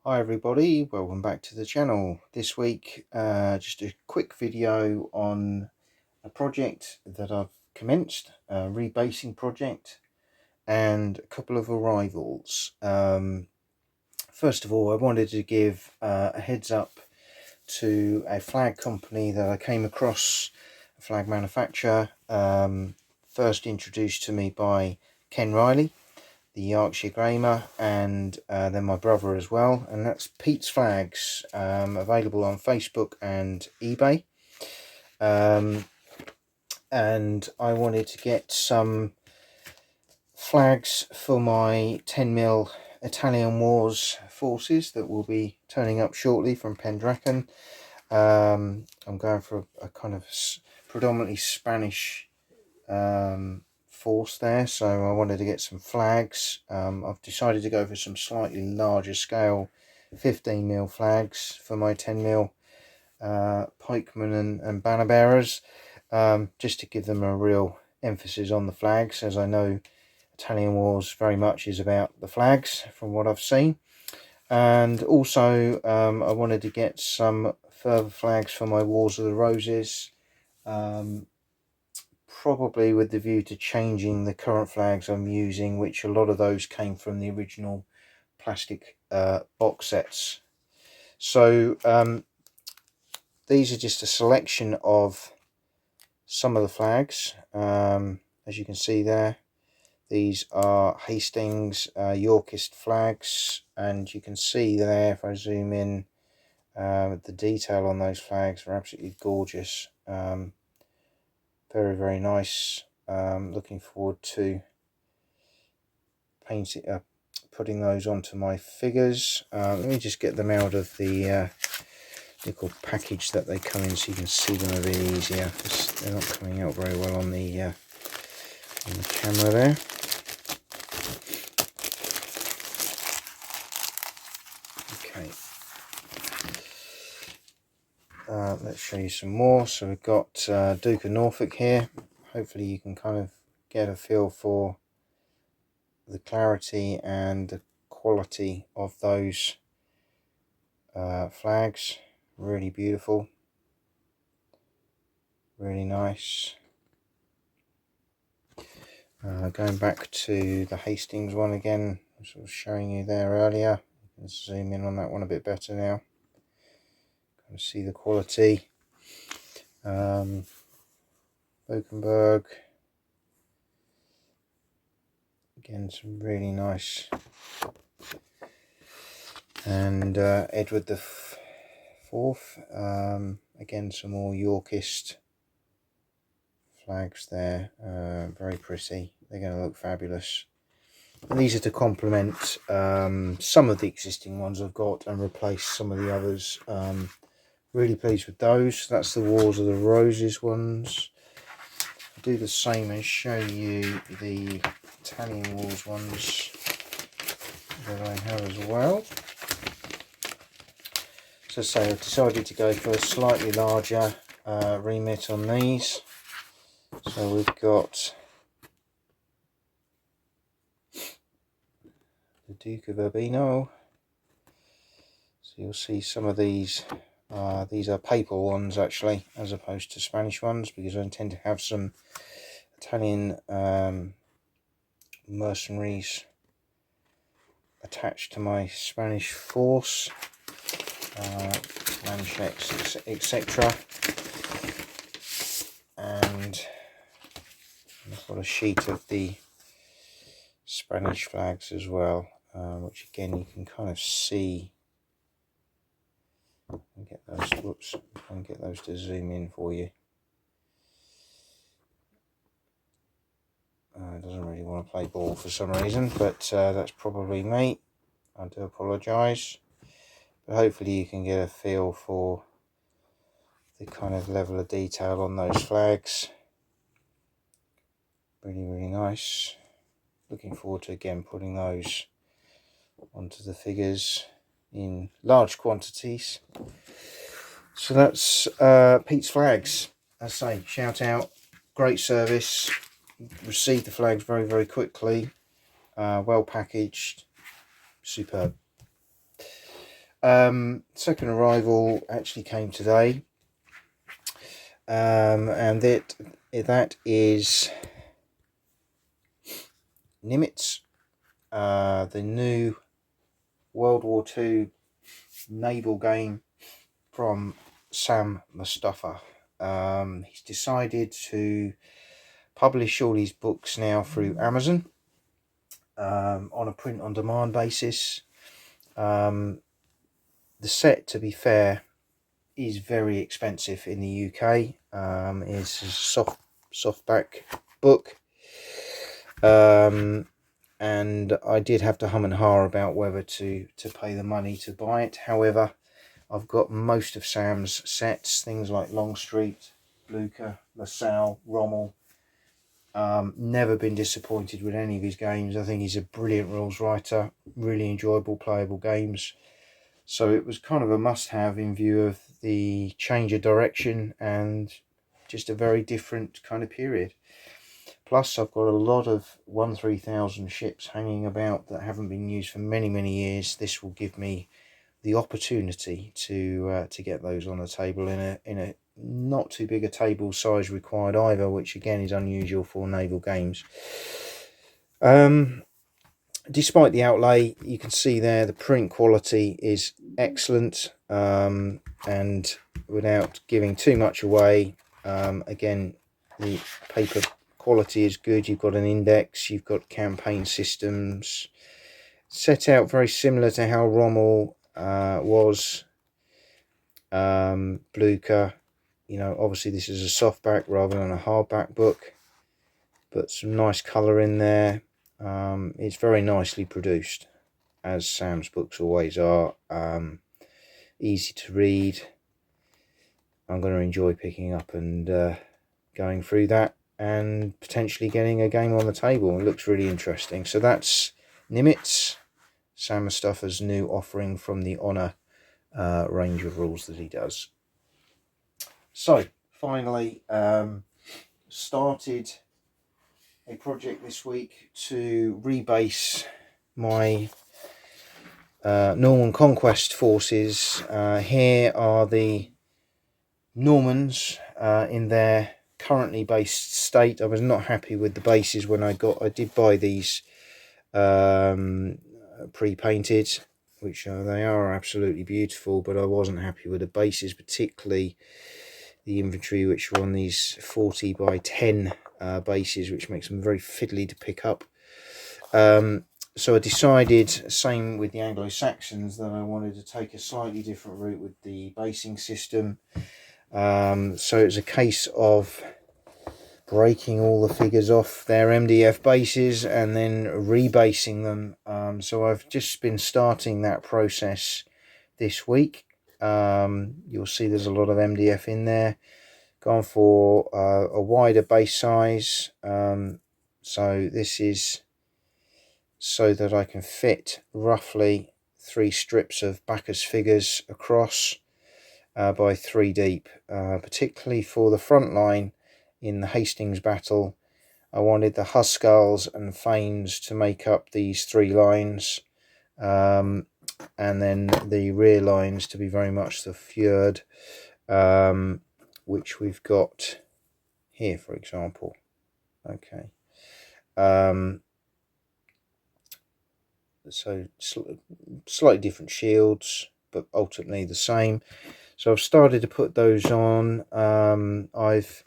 Hi everybody, welcome back to the channel. This week just a quick video on a project that I've commenced, a rebasing project, and a couple of arrivals. First of all, I wanted to give a heads up to a flag company that I came across, a flag manufacturer, first introduced to me by Ken Riley, the Yorkshire Gamer, and then my brother as well, and that's Pete's Flags, available on Facebook and eBay. And I wanted to get some flags for my 10mm Italian Wars forces that will be turning up shortly from Pendragon. I'm going for a kind of predominantly Spanish force there, so I wanted to get some flags. I've decided to go for some slightly larger scale 15mm flags for my 10mm pikemen and banner bearers, just to give them a real emphasis on the flags, as I know Italian Wars very much is about the flags from what I've seen. And also I wanted to get some further flags for my Wars of the Roses, probably with the view to changing the current flags I'm using, which a lot of those came from the original plastic box sets. So these are just a selection of some of the flags. As you can see there, these are Hastings Yorkist flags, and you can see there, if I zoom in, the detail on those flags are absolutely gorgeous. Very, very nice. Looking forward to painting, putting those onto my figures. Let me just get them out of the little package that they come in so you can see them a bit easier, because they're not coming out very well on the camera there. Okay. Let's show you some more. So we've got Duke of Norfolk here. Hopefully you can kind of get a feel for the clarity and the quality of those flags. Really beautiful, really nice. Going back to the Hastings one again, as I was showing you there earlier, you can zoom in on that one a bit better now. Kind of see the quality. Bokenberg, again some really nice, and Edward the Fourth, again some more Yorkist flags there, very pretty. They're going to look fabulous, and these are to complement some of the existing ones I've got and replace some of the others. Really pleased with those. That's the Wars of the Roses ones. I'll do the same and show you the Italian Wars ones that I have as well. So I've decided to go for a slightly larger remit on these. So we've got the Duke of Urbino. So you'll see some of these. These are papal ones actually, as opposed to Spanish ones, because I intend to have some Italian mercenaries attached to my Spanish force, manchets, etc. And I've got a sheet of the Spanish flags as well, which again you can kind of see. And get those, whoops, and get those to zoom in for you. It doesn't really want to play ball for some reason, but that's probably me. I do apologise, but hopefully you can get a feel for the kind of level of detail on those flags. Really, really nice. Looking forward to again putting those onto the figures in large quantities. So that's Pete's Flags. As I say, shout out, great service. Received the flags very, very quickly. Well packaged, superb. Second arrival actually came today, and that is Nimitz, the new World War II naval game from Sam Mustafa. He's decided to publish all his books now through Amazon, on a print-on-demand basis. The set, to be fair, is very expensive in the UK. It's a softback book, and I did have to hum and ha about whether to pay the money to buy it. However, I've got most of Sam's sets, things like Longstreet, Blucher, LaSalle, Rommel. Never been disappointed with any of his games. I think he's a brilliant rules writer, really enjoyable playable games. So it was kind of a must-have in view of the change of direction and just a very different kind of period. Plus, I've got a lot of 1-3000 ships hanging about that haven't been used for many, many years. This will give me the opportunity to get those on the table in a not too big a table size required either, which again is unusual for naval games. Despite the outlay, you can see there the print quality is excellent, and without giving too much away, again, the paper quality is good. You've got an index, you've got campaign systems set out very similar to how Rommel was, Blucher. You know, obviously this is a softback rather than a hardback book, but some nice colour in there. It's very nicely produced, as Sam's books always are. Easy to read. I'm going to enjoy picking up and going through that and potentially getting a game on the table. It looks really interesting. So that's Nimitz, Sam Mustafa's new offering from the Honor range of rules that he does. So finally, started a project this week to rebase my Norman conquest forces. Here are the Normans in their currently based state. I was not happy with the bases when I did buy these pre-painted, which they are absolutely beautiful, but I wasn't happy with the bases, particularly the infantry, which were on these 40 by 10 bases, which makes them very fiddly to pick up. So I decided, same with the Anglo-Saxons, that I wanted to take a slightly different route with the basing system. So it's a case of breaking all the figures off their MDF bases and then rebasing them. So I've just been starting that process this week. You'll see there's a lot of MDF in there. Gone for a wider base size. So this is so that I can fit roughly 3 strips of Bacchus figures across by 3 deep, particularly for the front line in the Hastings battle. I wanted the Huskarls and Fanes to make up these 3 lines, and then the rear lines to be very much the Fjord, which we've got here, for example. Okay. So slightly different shields, but ultimately the same. So I've started to put those on. I've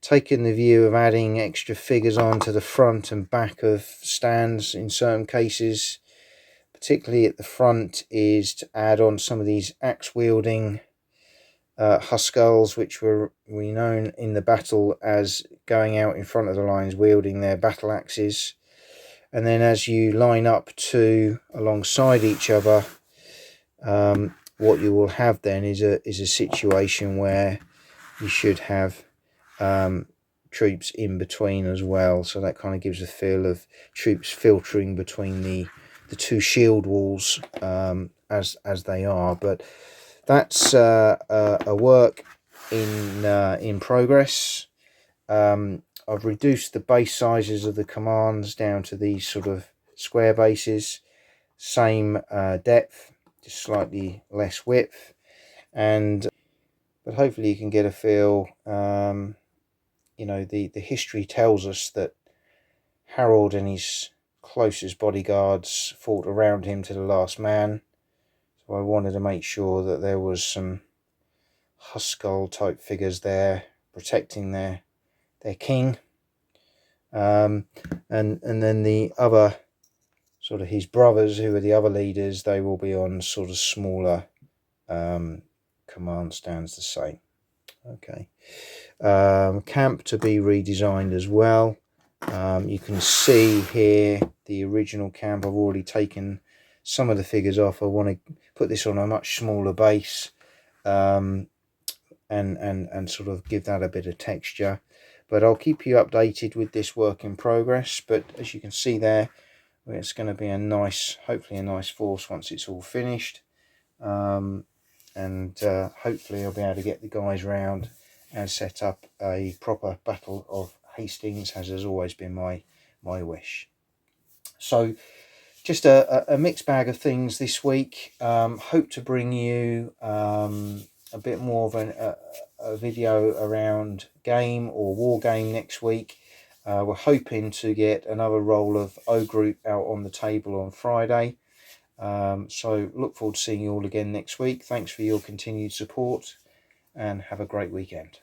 taken the view of adding extra figures onto the front and back of stands in certain cases, particularly at the front, is to add on some of these axe wielding Huskarls, which were known in the battle as going out in front of the lines wielding their battle axes. And then as you line up 2 alongside each other, what you will have then is a situation where you should have troops in between as well. So that kind of gives a feel of troops filtering between the 2 shield walls as they are. But that's a work in progress. I've reduced the base sizes of the commands down to these sort of square bases, same depth. just slightly less width, but hopefully you can get a feel. You know, the history tells us that Harold and his closest bodyguards fought around him to the last man. So I wanted to make sure that there was some Huskull type figures there protecting their king. And then the other sort of his brothers, who are the other leaders, they will be on sort of smaller command stands the same. Okay. Camp to be redesigned as well. You can see here the original camp. I've already taken some of the figures off. I want to put this on a much smaller base and sort of give that a bit of texture. But I'll keep you updated with this work in progress. But as you can see there, it's going to be a nice, hopefully a nice force once it's all finished. And hopefully I'll be able to get the guys round and set up a proper Battle of Hastings, as has always been my wish. So just a mixed bag of things this week. Hope to bring you a bit more of a video around game or war game next week. We're hoping to get another roll of O Group out on the table on Friday. So look forward to seeing you all again next week. Thanks for your continued support and have a great weekend.